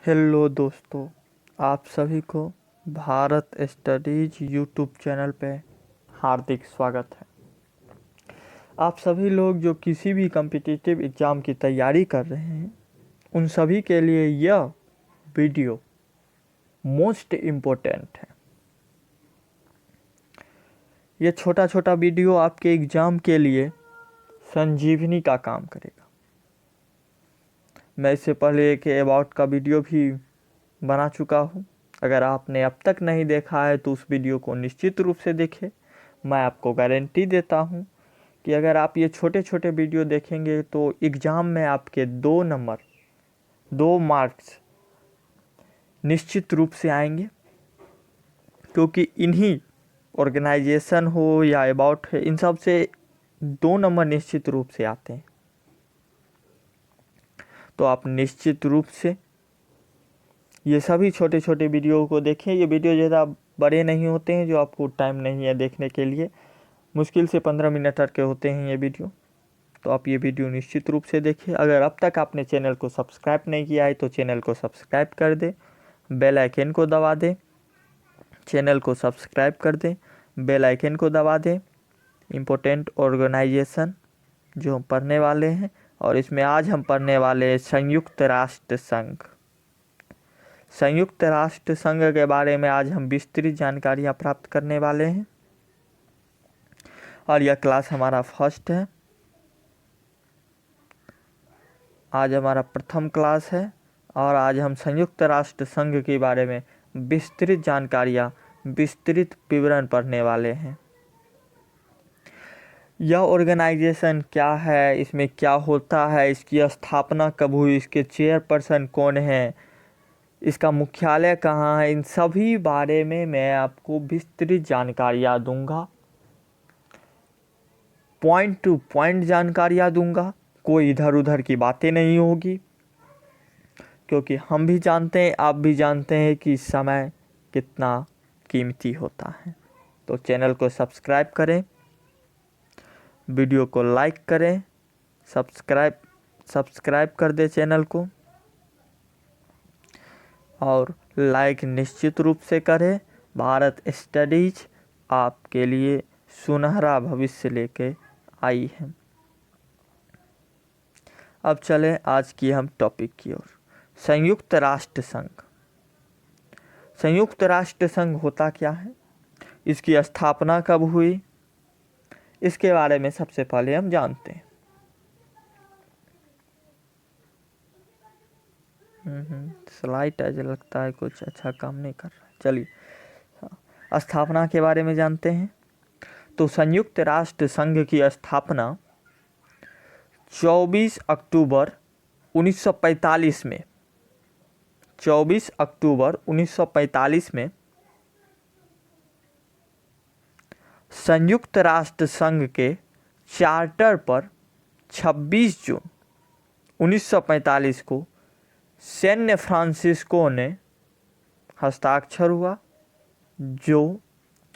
Hello दोस्तों, आप सभी को भारत स्टडीज यूट्यूब चैनल पे हार्दिक स्वागत है। आप सभी लोग जो किसी भी कॉम्पिटिटिव एग्ज़ाम की तैयारी कर रहे हैं, उन सभी के लिए यह वीडियो मोस्ट इम्पोर्टेंट है। यह छोटा छोटा वीडियो आपके एग्ज़ाम के लिए संजीवनी का काम करेगा। मैं इससे पहले एक अबाउट का वीडियो भी बना चुका हूँ। अगर आपने अब तक नहीं देखा है तो उस वीडियो को निश्चित रूप से देखें। मैं आपको गारंटी देता हूँ कि अगर आप ये छोटे छोटे वीडियो देखेंगे तो एग्ज़ाम में आपके 2 मार्क्स निश्चित रूप से आएंगे, क्योंकि इन्हीं ऑर्गेनाइजेशन हो या अबाउट है, इन सब से 2 नंबर निश्चित रूप से आते हैं। तो आप निश्चित रूप से ये सभी छोटे छोटे वीडियो को देखें। ये वीडियो ज़्यादा बड़े नहीं होते हैं, जो आपको टाइम नहीं है देखने के लिए, मुश्किल से 15 मिनट के होते हैं ये वीडियो। तो आप ये वीडियो निश्चित रूप से देखें। अगर अब तक आपने चैनल को सब्सक्राइब नहीं किया है तो चैनल को सब्सक्राइब कर दें, बेल आइकन को दबा दें। चैनल को सब्सक्राइब कर दें, बेल आइकन को दबा दें। इम्पोर्टेंट ऑर्गेनाइजेशन जो हम पढ़ने वाले हैं, और इसमें आज हम पढ़ने वाले हैं संयुक्त राष्ट्र संघ। संयुक्त राष्ट्र संघ के बारे में आज हम विस्तृत जानकारियाँ प्राप्त करने वाले हैं, और यह क्लास हमारा फर्स्ट है। आज हमारा प्रथम क्लास है, और आज हम संयुक्त राष्ट्र संघ के बारे में विस्तृत जानकारियाँ, विस्तृत विवरण पढ़ने वाले हैं। यह ऑर्गेनाइजेशन क्या है, इसमें क्या होता है, इसकी स्थापना कब हुई, इसके चेयरपर्सन कौन है, इसका मुख्यालय कहाँ है, इन सभी बारे में मैं आपको विस्तृत जानकारियाँ दूंगा। पॉइंट टू पॉइंट जानकारियाँ दूंगा, कोई इधर उधर की बातें नहीं होगी, क्योंकि हम भी जानते हैं, आप भी जानते हैं कि समय कितना कीमती होता है। तो चैनल को सब्सक्राइब करें, वीडियो को लाइक करें, सब्सक्राइब कर दें चैनल को, और लाइक निश्चित रूप से करें। भारत स्टडीज आपके लिए सुनहरा भविष्य लेके आई है। अब चलें आज की हम टॉपिक की ओर। संयुक्त राष्ट्र संघ। संयुक्त राष्ट्र संघ होता क्या है, इसकी स्थापना कब हुई, इसके बारे में सबसे पहले हम जानते हैं। स्लाइड ऐसे लगता है कुछ अच्छा काम नहीं कर रहा है। चलिए, स्थापना के बारे में जानते हैं। तो संयुक्त राष्ट्र संघ की स्थापना 24 अक्टूबर 1945 में 24 अक्टूबर 1945 में संयुक्त राष्ट्र संघ के चार्टर पर 26 जून 1945 को सैन फ्रांसिस्को ने हस्ताक्षर हुआ, जो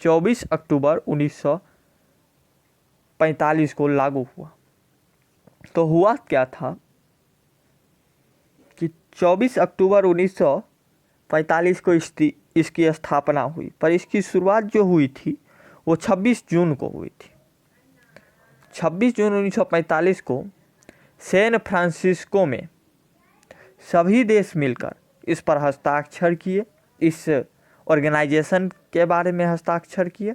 24 अक्टूबर 1945 को लागू हुआ। तो हुआ क्या था कि 24 अक्टूबर 1945 को इसकी स्थापना हुई, पर इसकी शुरुआत जो हुई थी वो 26 जून को हुई थी। 26 जून 1945 को सैन फ्रांसिस्को में सभी देश मिलकर इस पर हस्ताक्षर किए, इस ऑर्गेनाइजेशन के बारे में हस्ताक्षर किए,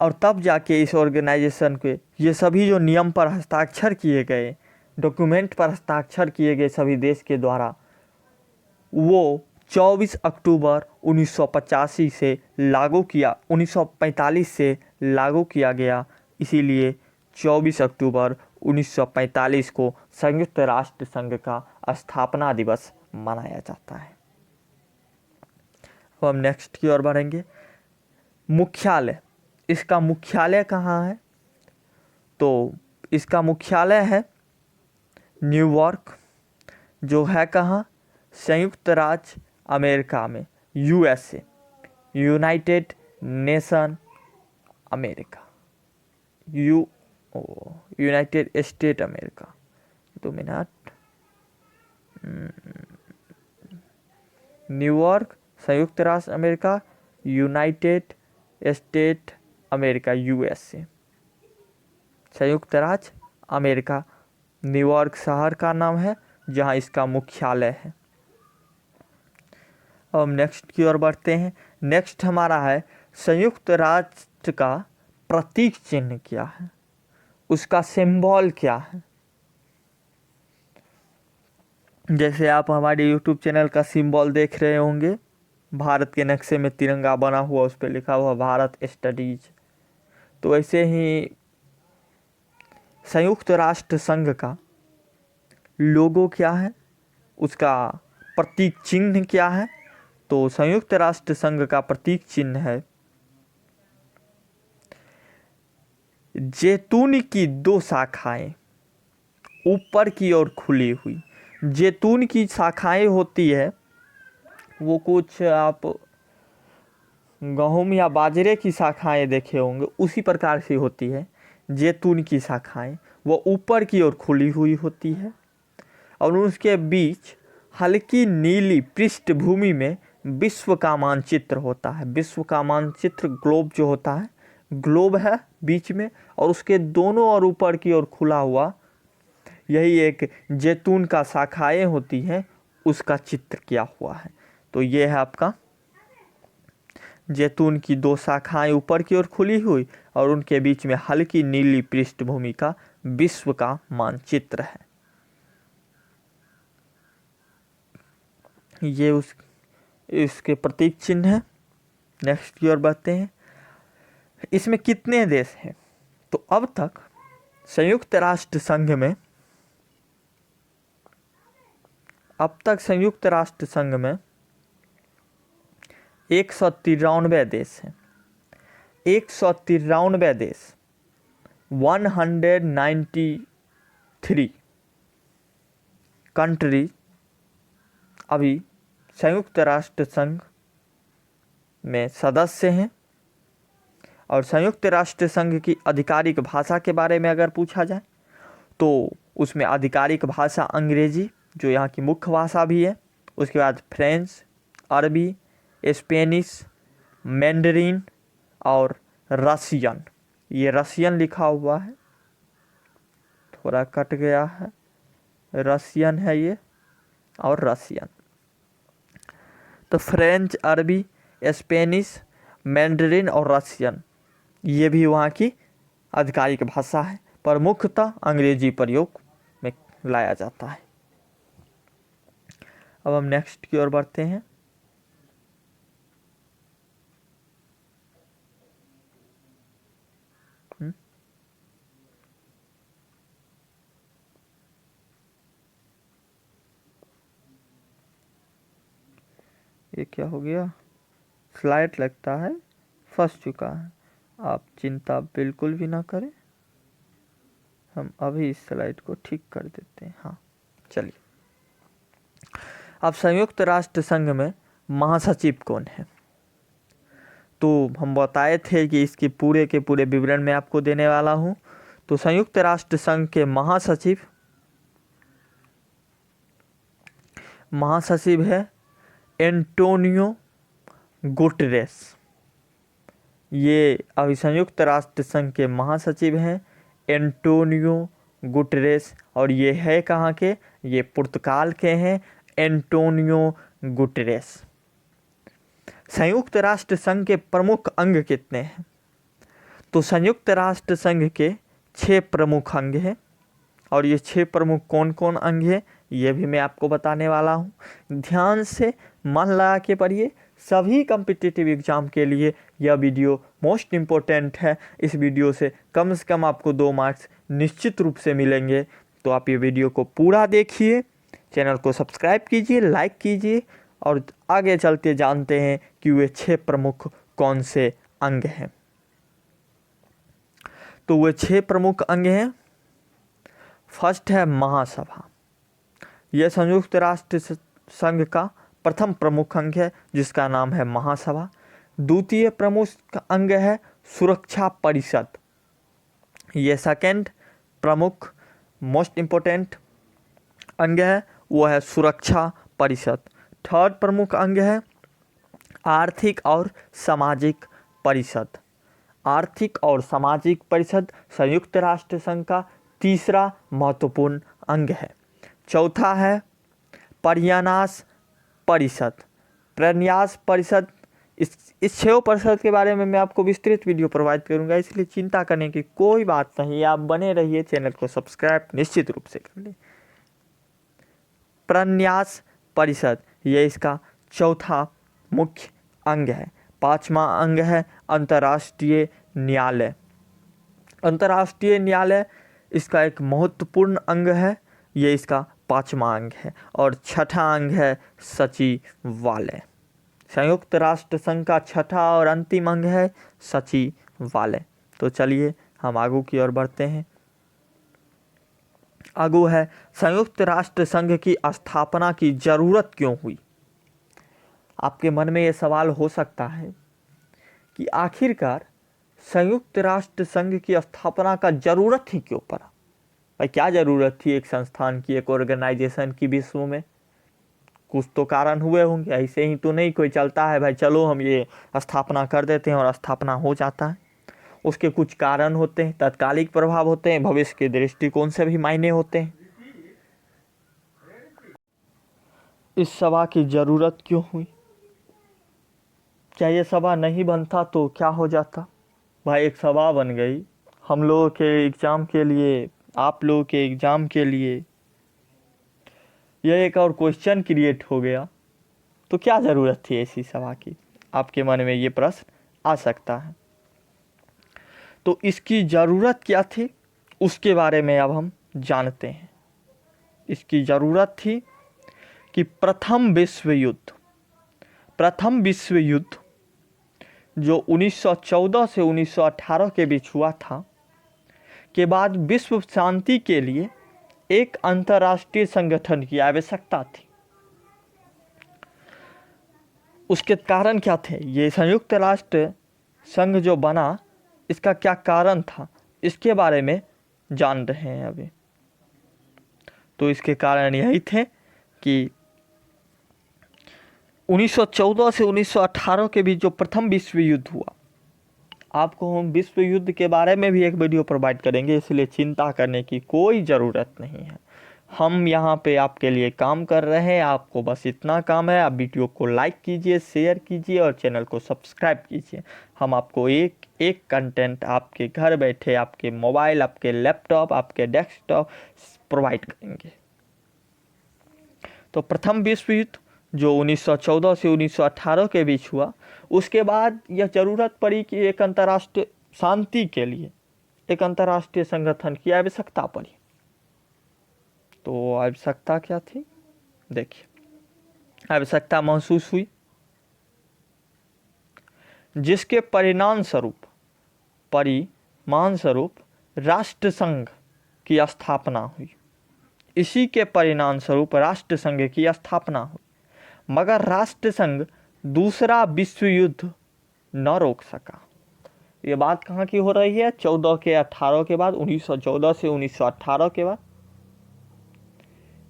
और तब जाके इस ऑर्गेनाइजेशन के ये सभी जो नियम पर हस्ताक्षर किए गए, डॉक्यूमेंट पर हस्ताक्षर किए गए सभी देश के द्वारा, वो 24 अक्टूबर 1985 से लागू किया 1945 से लागू किया गया। इसीलिए 24 अक्टूबर 1945 को संयुक्त राष्ट्र संघ का स्थापना दिवस मनाया जाता है। अब हम नेक्स्ट की ओर बढ़ेंगे। मुख्यालय, इसका मुख्यालय कहाँ है, तो इसका मुख्यालय है न्यूयॉर्क, जो है कहाँ, संयुक्त राज्य अमेरिका में, USA, United nation America, United state America. 2 minute, New York, संयुक्त राष्ट्र America, United state America, USA. संयुक्त राज्य अमेरिका, न्यूयॉर्क शहर का नाम है जहां इसका मुख्यालय है। अब हम नेक्स्ट की ओर बढ़ते हैं। नेक्स्ट हमारा है संयुक्त राष्ट्र का प्रतीक चिन्ह क्या है, उसका सिंबल क्या है। जैसे आप हमारे यूट्यूब चैनल का सिंबल देख रहे होंगे, भारत के नक्शे में तिरंगा बना हुआ, उस पर लिखा हुआ भारत स्टडीज। तो ऐसे ही संयुक्त राष्ट्र संघ का लोगो क्या है, उसका प्रतीक चिन्ह क्या है। तो संयुक्त राष्ट्र संघ का प्रतीक चिन्ह है जैतून की 2 शाखाएं ऊपर की ओर खुली हुई। जैतून की शाखाएं होती है वो कुछ आप गेहूं या बाजरे की शाखाएं देखे होंगे, उसी प्रकार से होती है। जैतून की शाखाएं वो ऊपर की ओर खुली हुई होती है और उसके बीच हल्की नीली पृष्ठभूमि में विश्व का मानचित्र होता है। विश्व का मानचित्र ग्लोब जो होता है, ग्लोब है बीच में और उसके दोनों और ऊपर की ओर खुला हुआ, यही एक जैतून का शाखाएं होती हैं, उसका चित्र किया हुआ है। तो ये है आपका जैतून की 2 शाखाएं ऊपर की ओर खुली हुई और उनके बीच में हल्की नीली पृष्ठभूमि का विश्व का मानचित्र है। ये इसके प्रतीक चिन्ह है। नेक्स्ट की ओर बढ़ते हैं। इसमें कितने देश हैं? तो अब तक संयुक्त राष्ट्र संघ में 193 देश हैं। 193 देश, 193 कंट्री अभी संयुक्त राष्ट्र संघ में सदस्य हैं। और संयुक्त राष्ट्र संघ की आधिकारिक भाषा के बारे में अगर पूछा जाए तो उसमें आधिकारिक भाषा अंग्रेजी, जो यहाँ की मुख्य भाषा भी है। उसके बाद फ्रेंच, अरबी, स्पेनिश, मैंडरीन और रशियन। ये रशियन लिखा हुआ है, थोड़ा कट गया है, रशियन है ये और रशियन। तो फ्रेंच, अरबी, स्पेनिश, मैंडरीन और रशियन, ये भी वहाँ की आधिकारिक भाषा है, पर मुख्यतः अंग्रेजी प्रयोग में लाया जाता है। अब हम नेक्स्ट की ओर बढ़ते हैं। ये क्या हो गया? स्लाइड लगता है फंस चुका है। आप चिंता बिल्कुल भी ना करें, हम अभी इस स्लाइड को ठीक कर देते हैं। हाँ चलिए, अब संयुक्त राष्ट्र संघ में महासचिव कौन है? तो हम बताए थे कि इसके पूरे के पूरे विवरण मैं आपको देने वाला हूँ। तो संयुक्त राष्ट्र संघ के महासचिव है एंटोनियो गुटेरेस। ये अभी संयुक्त राष्ट्र संघ के महासचिव हैं एंटोनियो गुटेरेस। और ये है कहाँ के? ये पुर्तगाल के हैं, एंटोनियो गुटेरेस। संयुक्त राष्ट्र संघ के प्रमुख अंग कितने हैं? तो संयुक्त राष्ट्र संघ के 6 प्रमुख अंग हैं। और ये 6 प्रमुख कौन कौन अंग हैं ये भी मैं आपको बताने वाला हूँ। ध्यान से मन लगा के पढ़िए, सभी कॉम्पिटिटिव एग्जाम के लिए यह वीडियो मोस्ट इम्पोर्टेंट है। इस वीडियो से कम आपको 2 मार्क्स निश्चित रूप से मिलेंगे। तो आप ये वीडियो को पूरा देखिए, चैनल को सब्सक्राइब कीजिए, लाइक कीजिए और आगे चलते जानते हैं कि वे 6 प्रमुख कौन से अंग हैं। तो वे 6 प्रमुख अंग हैं। फर्स्ट है महासभा। यह संयुक्त राष्ट्र संघ का प्रथम प्रमुख अंग है जिसका नाम है महासभा। द्वितीय प्रमुख अंग है सुरक्षा परिषद। यह सेकंड प्रमुख मोस्ट इम्पोर्टेंट अंग है, वो है सुरक्षा परिषद। थर्ड प्रमुख अंग है आर्थिक और सामाजिक परिषद। आर्थिक और सामाजिक परिषद संयुक्त राष्ट्र संघ का तीसरा महत्वपूर्ण अंग है। चौथा है पर्यान्यास परिषद। पर्यान्यास परिषद, इस 6 परिषद के बारे में मैं आपको विस्तृत वीडियो प्रोवाइड करूंगा, इसलिए चिंता करने की कोई बात नहीं, आप बने रहिए, चैनल को सब्सक्राइब निश्चित रूप से कर लें। पर्यान्यास परिषद ये इसका चौथा मुख्य अंग है। पांचवा अंग है अंतर्राष्ट्रीय न्यायालय। अंतर्राष्ट्रीय न्यायालय इसका एक महत्वपूर्ण अंग है, ये इसका पांचवा अंग है। और छठा अंग है सचिवालय। संयुक्त राष्ट्र संघ का छठा और अंतिम अंग है सचिवालय। तो चलिए हम आगू की ओर बढ़ते हैं। आगू है संयुक्त राष्ट्र संघ की स्थापना की जरूरत क्यों हुई। आपके मन में यह सवाल हो सकता है कि आखिरकार संयुक्त राष्ट्र संघ की स्थापना का जरूरत ही क्यों पड़ा। भाई क्या जरूरत थी एक संस्थान की, एक ऑर्गेनाइजेशन की विश्व में? कुछ तो कारण हुए होंगे, ऐसे ही तो नहीं कोई चलता है भाई चलो हम ये स्थापना कर देते हैं और स्थापना हो जाता है। उसके कुछ कारण होते हैं, तात्कालिक प्रभाव होते हैं, भविष्य के दृष्टिकोण से भी मायने होते हैं। इस सभा की जरूरत क्यों हुई? क्या ये सभा नहीं बनता तो क्या हो जाता? भाई एक सभा बन गई हम लोगों के एग्ज़ाम के लिए, आप लोगों के एग्ज़ाम के लिए, यह एक और क्वेश्चन क्रिएट हो गया, तो क्या ज़रूरत थी ऐसी सभा की? आपके मन में ये प्रश्न आ सकता है। तो इसकी ज़रूरत क्या थी उसके बारे में अब हम जानते हैं। इसकी ज़रूरत थी कि प्रथम विश्व युद्ध जो 1914 से 1918 के बीच हुआ था, के बाद विश्व शांति के लिए एक अंतर्राष्ट्रीय संगठन की आवश्यकता थी। उसके कारण क्या थे? ये संयुक्त राष्ट्र संघ जो बना, इसका क्या कारण था, इसके बारे में जान रहे हैं अभी। तो इसके कारण यही थे कि 1914 से 1918 के बीच जो प्रथम विश्व युद्ध हुआ, आपको हम विश्व युद्ध के बारे में भी एक वीडियो प्रोवाइड करेंगे, इसलिए चिंता करने की कोई ज़रूरत नहीं है। हम यहाँ पे आपके लिए काम कर रहे हैं, आपको बस इतना काम है, आप वीडियो को लाइक कीजिए, शेयर कीजिए और चैनल को सब्सक्राइब कीजिए। हम आपको एक एक कंटेंट आपके घर बैठे, आपके मोबाइल, आपके लैपटॉप, आपके डेस्कटॉप प्रोवाइड करेंगे। तो प्रथम विश्व युद्ध जो 1914 से 1918 के बीच हुआ, उसके बाद यह ज़रूरत पड़ी कि एक अंतर्राष्ट्रीय शांति के लिए एक अंतर्राष्ट्रीय संगठन की आवश्यकता पड़ी। तो आवश्यकता क्या थी? देखिए, आवश्यकता महसूस हुई जिसके परिणाम स्वरूप राष्ट्र संघ की स्थापना हुई। इसी के परिणाम स्वरूप राष्ट्र संघ की स्थापना हुई। मगर राष्ट्र संघ दूसरा विश्व युद्ध न रोक सका। ये बात कहाँ की हो रही है? 14 के 18 के बाद, 1914 से 1918 के बाद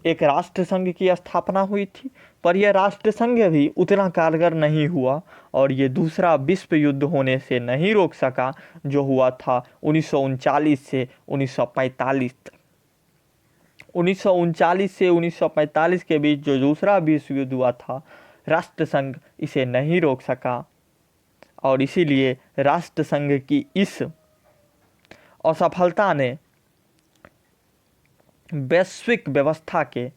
एक राष्ट्र संघ की स्थापना हुई थी, पर यह राष्ट्र संघ भी उतना कारगर नहीं हुआ और ये दूसरा विश्व युद्ध होने से नहीं रोक सका, जो हुआ था 1939 से 1945 तक। 1939 से 1945 के बीच जो दूसरा विश्व युद्ध हुआ था, राष्ट्र संघ इसे नहीं रोक सका और इसीलिए राष्ट्र संघ की इस असफलता ने वैश्विक व्यवस्था के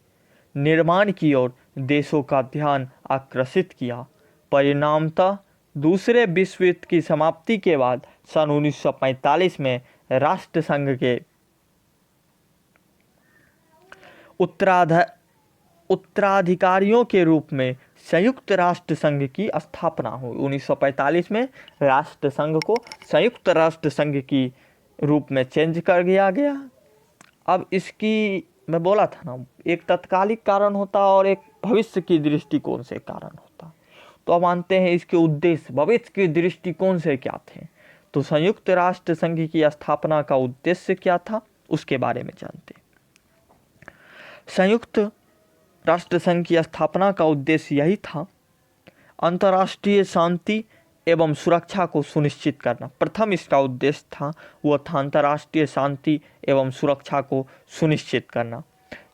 निर्माण की ओर देशों का ध्यान आकर्षित किया। परिणामतः दूसरे विश्व युद्ध की समाप्ति के बाद सन 1945 में राष्ट्र संघ के उत्तराधिकारियों के रूप में संयुक्त राष्ट्र संघ की स्थापना हुई। 1945 में राष्ट्र संघ को संयुक्त राष्ट्र संघ की रूप में चेंज कर दिया गया। अब इसकी मैं बोला था ना, एक तत्कालिक कारण होता और एक भविष्य की दृष्टिकोण से कारण होता। तो अब मानते हैं इसके उद्देश्य भविष्य के दृष्टिकोण से क्या थे। तो संयुक्त राष्ट्र संघ की स्थापना का उद्देश्य क्या था उसके बारे में जानते हैं। संयुक्त राष्ट्रसंघ की स्थापना का उद्देश्य यही था, अंतर्राष्ट्रीय शांति एवं सुरक्षा को सुनिश्चित करना। प्रथम इसका उद्देश्य था वह था अंतर्राष्ट्रीय शांति एवं सुरक्षा को सुनिश्चित करना।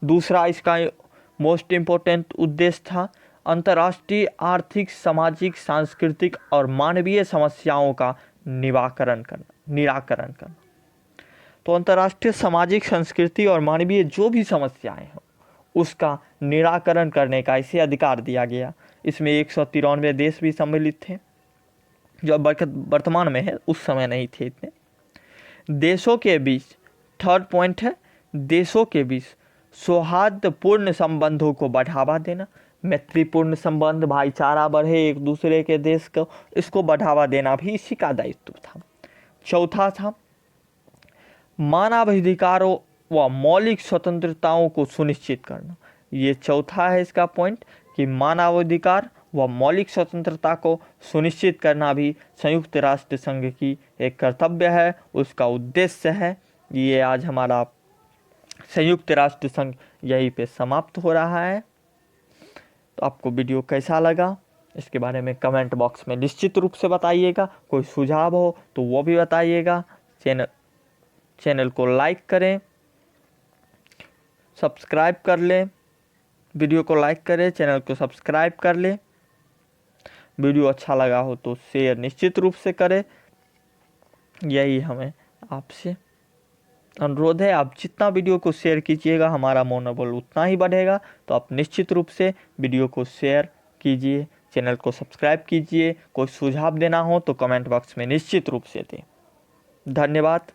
दूसरा इसका मोस्ट इम्पोर्टेंट उद्देश्य था अंतर्राष्ट्रीय आर्थिक, सामाजिक, सांस्कृतिक और मानवीय समस्याओं का निराकरण करना। तो अंतर्राष्ट्रीय सामाजिक, संस्कृति और मानवीय जो भी समस्याएं हैं उसका निराकरण करने का इसे अधिकार दिया गया। इसमें 193 देश भी सम्मिलित थे, जो वर्तमान में है, उस समय नहीं थे इतने। देशों के बीच, थर्ड पॉइंट है, देशों के बीच सौहार्दपूर्ण संबंधों को बढ़ावा देना, मैत्रीपूर्ण संबंध, भाईचारा बढ़े एक दूसरे के देश को, इसको बढ़ावा देना भी इसी का दायित्व था। चौथा था मानवाधिकारों व मौलिक स्वतंत्रताओं को सुनिश्चित करना। ये चौथा है इसका पॉइंट कि मानवाधिकार व मौलिक स्वतंत्रता को सुनिश्चित करना भी संयुक्त राष्ट्र संघ की एक कर्तव्य है, उसका उद्देश्य है। ये आज हमारा संयुक्त राष्ट्र संघ यहीं पे समाप्त हो रहा है। तो आपको वीडियो कैसा लगा इसके बारे में कमेंट बॉक्स में निश्चित रूप से बताइएगा। कोई सुझाव हो तो वो भी बताइएगा। चैनल को लाइक करें, सब्सक्राइब कर लें, वीडियो को लाइक करें, चैनल को सब्सक्राइब कर लें। वीडियो अच्छा लगा हो तो शेयर निश्चित रूप से करें। यही हमें आपसे अनुरोध है। आप जितना वीडियो को शेयर कीजिएगा हमारा मनोबल उतना ही बढ़ेगा। तो आप निश्चित रूप से वीडियो को शेयर कीजिए, चैनल को सब्सक्राइब कीजिए। कोई सुझाव देना हो तो कमेंट बॉक्स में निश्चित रूप से दें। धन्यवाद।